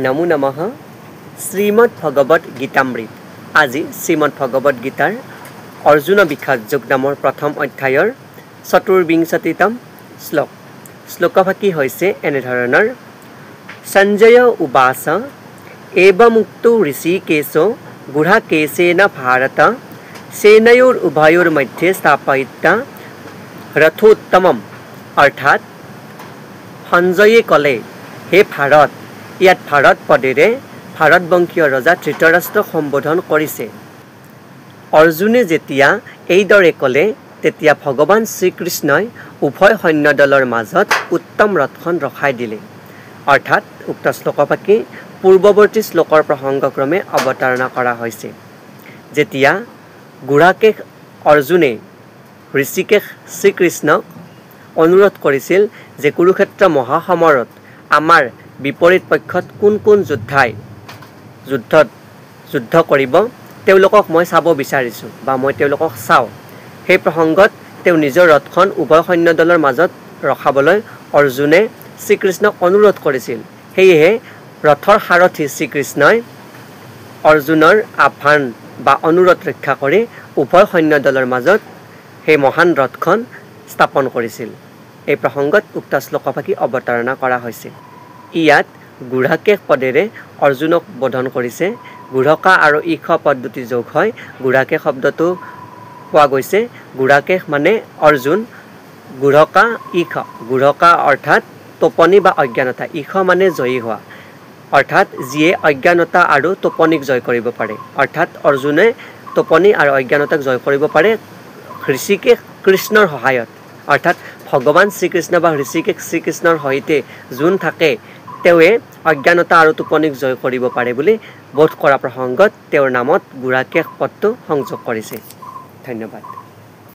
নমো নমঃ শ্ৰীমদ্ ভগবত গীতামৃত আজি শ্ৰীমদ্ ভগবত গীতাৰ অৰ্জুন বিখাত যোগ নামৰ প্ৰথম অধ্যায়ৰ চতুৰ্বিংশতিতম শ্লোক শ্লোকভাকি হৈছে এনেধৰণৰ সঞ্জয় উবাচ এবমুক্তো ঋষিকেশো গুঢ়াকেশেন ভাৰত সেনয়োৰ উভয়োৰ মধ্যে স্থাপয়িত্বা ৰথোত্তমম অৰ্থাৎ সঞ্জয়ে ক'লে হে ভাৰত ইয়াত ভাৰত পদেৰে ভাৰতবংশীয় ৰজা ধৃতৰাষ্ট্ৰক সম্বোধন কৰিছে। অৰ্জুনে যেতিয়া এইদৰে ক'লে তেতিয়া ভগৱান শ্ৰীকৃষ্ণই উভয় সৈন্যদলৰ মাজত উত্তম ৰথখন ৰখাই দিলে। অৰ্থাৎ উক্ত শ্লোকভাকি পূৰ্বৱৰ্তী শ্লোকৰ প্ৰসংগক্ৰমে অৱতাৰণা কৰা হৈছে। যেতিয়া গুঢ়াকেশ অৰ্জুনে ঋষিকেশ শ্ৰীকৃষ্ণক অনুৰোধ কৰিছিল যে কুৰুক্ষেত্ৰ মহাসমৰত আমাৰ বিপৰীত পক্ষত কোন কোন যোদ্ধাই যুদ্ধ কৰিব তেওঁলোকক মই চাব বিচাৰিছোঁ বা মই তেওঁলোকক চাওঁ, সেই প্ৰসংগত তেওঁ নিজৰ ৰথখন উভয় সৈন্যদলৰ মাজত ৰখাবলৈ অৰ্জুনে শ্ৰীকৃষ্ণক অনুৰোধ কৰিছিল। সেয়েহে ৰথৰ সাৰথী শ্ৰীকৃষ্ণই অৰ্জুনৰ আহ্বান বা অনুৰোধ ৰক্ষা কৰি উভয় সৈন্যদলৰ মাজত সেই মহান ৰথখন স্থাপন কৰিছিল। এই প্ৰসংগত উক্ত শ্লোকভাকি অৱতাৰণা কৰা হৈছে। ইয়াত গুঢ়াকেশ পদেৰে অৰ্জুনক বোধন কৰিছে। গুঢ়কা আৰু ঈশ পদ দুটি যোগ হয় গুঢ়াকেশ শব্দটো পোৱা গৈছে। গুঢ়াকেশ মানে অৰ্জুন, গুঢ়কা ঈশ। গুঢ়কা অৰ্থাৎ টোপনি বা অজ্ঞানতা, ঈশ মানে জয়ী হোৱা, অৰ্থাৎ যিয়ে অজ্ঞানতা আৰু টোপনিক জয় কৰিব পাৰে। অৰ্থাৎ অৰ্জুনে টোপনি আৰু অজ্ঞানতাক জয় কৰিব পাৰে ঋষিকেশ কৃষ্ণৰ সহায়ত। অৰ্থাৎ ভগৱান শ্ৰীকৃষ্ণ বা ঋষিকেশ শ্ৰীকৃষ্ণৰ সৈতে যোন থাকে তেওঁৱে অজ্ঞানতা আৰু টোপনিক জয় কৰিব পাৰে বুলি বোধ কৰা প্ৰসংগত তেওঁৰ নামত গুঢ়াকেশ পদটো সংযোগ কৰিছে। ধন্যবাদ।